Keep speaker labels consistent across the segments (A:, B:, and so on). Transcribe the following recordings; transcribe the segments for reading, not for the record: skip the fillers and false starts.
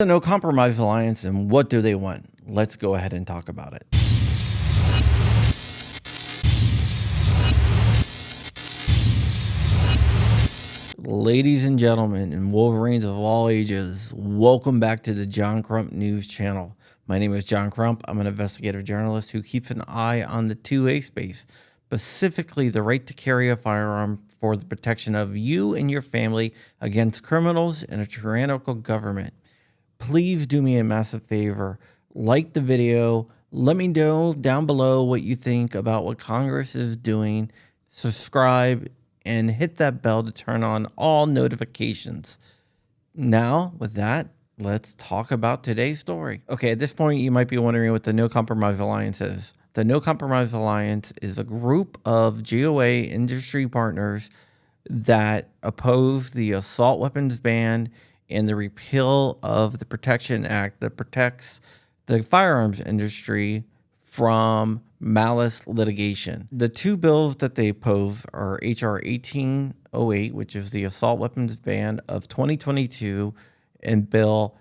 A: The No Compromise Alliance, and what do they want? Let's go ahead and talk about it. Ladies and gentlemen, and Wolverines of all ages, welcome back to the John Crump News Channel. My name is John Crump. I'm an investigative journalist who keeps an eye on the 2A space, specifically the right to carry a firearm for the protection of you and your family against criminals and a tyrannical government. Please do me a massive favor, like the video, let me know down below what you think about what Congress is doing, subscribe, and hit that bell to turn on all notifications. Now, with that, let's talk about today's story. Okay, at this point, you might be wondering what the No Compromise Alliance is. The No Compromise Alliance is a group of GOA industry partners that oppose the assault weapons ban and the repeal of the Protection Act that protects the firearms industry from malice litigation. The two bills that they oppose are H.R. 1808, which is the assault weapons ban of 2022, and Bill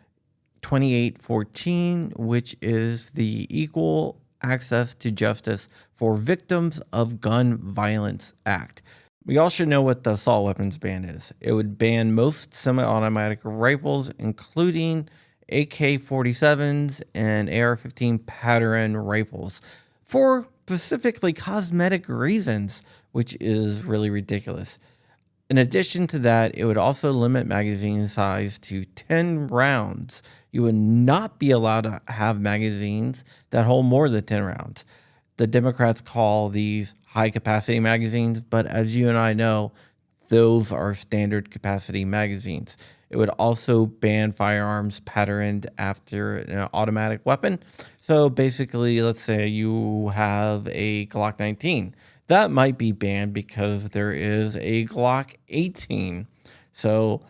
A: 2814, which is the Equal Access to Justice for Victims of Gun Violence Act. We all should know what the assault weapons ban is. It would ban most semi-automatic rifles, including AK-47s and AR-15 pattern rifles, for specifically cosmetic reasons, which is really ridiculous. In addition to that, it would also limit magazine size to 10 rounds. You would not be allowed to have magazines that hold more than 10 rounds. The Democrats call these high-capacity magazines, but as you and I know, those are standard capacity magazines. It would also ban firearms patterned after an automatic weapon. So basically, let's say you have a Glock 19. That might be banned because there is a Glock 18. So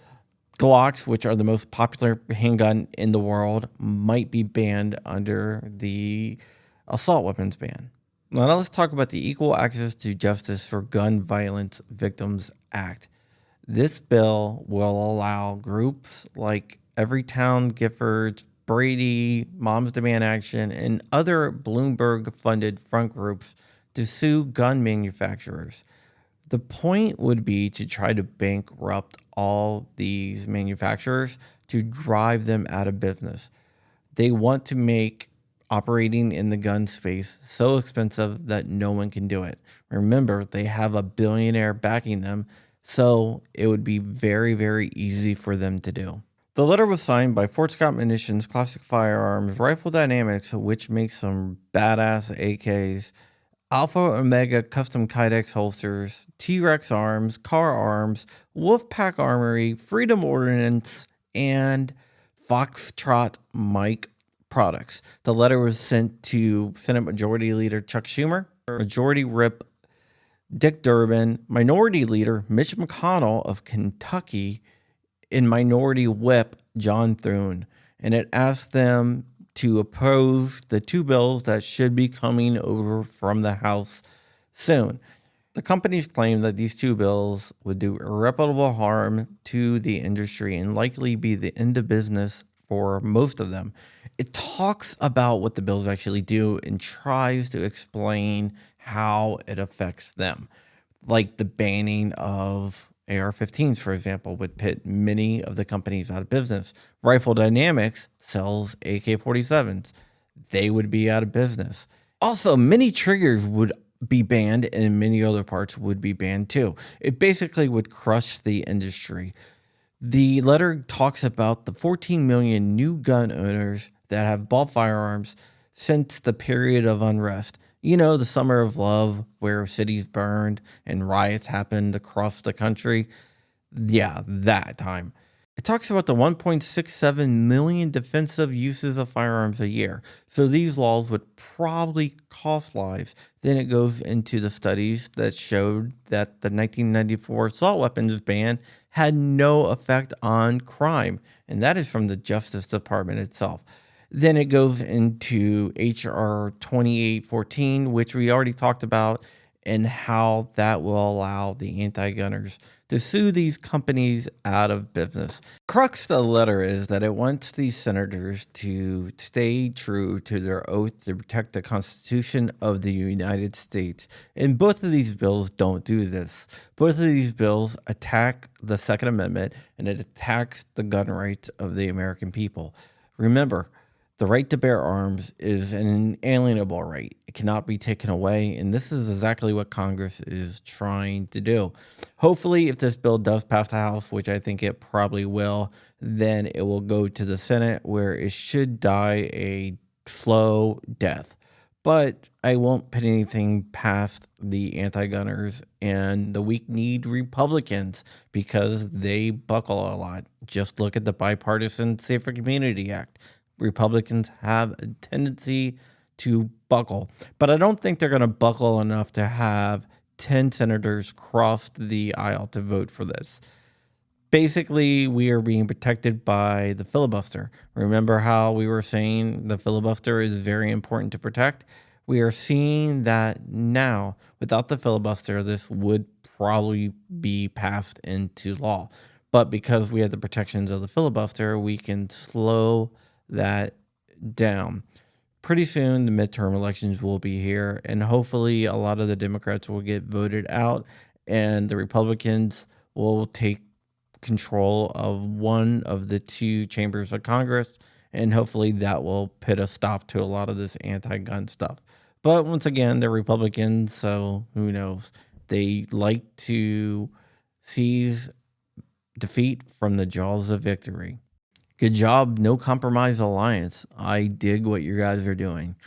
A: Glocks, which are the most popular handgun in the world, might be banned under the assault weapons ban. Now let's talk about the Equal Access to Justice for Gun Violence Victims Act. This bill will allow groups like Everytown Giffords, Brady, Moms Demand Action, and other Bloomberg-funded front groups to sue gun manufacturers. The point would be to try to bankrupt all these manufacturers to drive them out of business. They want to make operating in the gun space so expensive that no one can do it. Remember, they have a billionaire backing them, so it would be very, very easy for them to do. The letter was signed by Fort Scott Munitions, Classic Firearms, Rifle Dynamics, which makes some badass AKs, Alpha Omega Custom Kydex holsters, T-Rex Arms, Car Arms, Wolfpack Armory, Freedom Ordnance, and Foxtrot Mike products. The letter was sent to Senate Majority Leader Chuck Schumer, Majority Whip Dick Durbin, Minority Leader Mitch McConnell of Kentucky, and Minority Whip John Thune. And it asked them to oppose the two bills that should be coming over from the House soon. The companies claim that these two bills would do irreparable harm to the industry and likely be the end of business for most of them. It talks about what the bills actually do and tries to explain how it affects them. Like the banning of AR-15s, for example, would put many of the companies out of business. Rifle Dynamics sells AK-47s. They would be out of business. Also, many triggers would be banned and many other parts would be banned too. It basically would crush the industry. The letter talks about the 14 million new gun owners that have bought firearms since the period of unrest. You know, the summer of love where cities burned and riots happened across the country. Yeah, that time. It talks about the 1.67 million defensive uses of firearms a year. So these laws would probably cost lives. Then it goes into the studies that showed that the 1994 assault weapons ban had no effect on crime. And that is from the Justice Department itself. Then it goes into H.R. 2814, which we already talked about, and how that will allow the anti-gunners to sue these companies out of business. Crux of the letter is that it wants these senators to stay true to their oath to protect the Constitution of the United States. And both of these bills don't do this. Both of these bills attack the Second Amendment, and it attacks the gun rights of the American people. Remember, the right to bear arms is an inalienable right. It cannot be taken away, and this is exactly what Congress is trying to do. Hopefully, if this bill does pass the House, which I think it probably will, then it will go to the Senate, where it should die a slow death. But I won't put anything past the anti-gunners and the weak-kneed Republicans because they buckle a lot. Just look at the Bipartisan Safer Community Act. Republicans have a tendency to buckle, but I don't think they're going to buckle enough to have 10 senators cross the aisle to vote for this. Basically, we are being protected by the filibuster. Remember how we were saying the filibuster is very important to protect? We are seeing that now. Without the filibuster, this would probably be passed into law. But because we have the protections of the filibuster, we can slow that down. Pretty soon, the midterm elections will be here, and hopefully a lot of the Democrats will get voted out, and the Republicans will take control of one of the two chambers of Congress, and hopefully that will put a stop to a lot of this anti-gun stuff. But once again, they're Republicans, so who knows? They like to seize defeat from the jaws of victory. Good job, No Compromise Alliance. I dig what you guys are doing.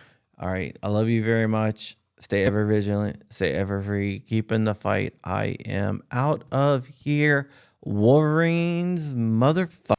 A: All right, I love you very much. Stay ever vigilant, stay ever free, keep in the fight. I am out of here. Wolverines, motherfucker.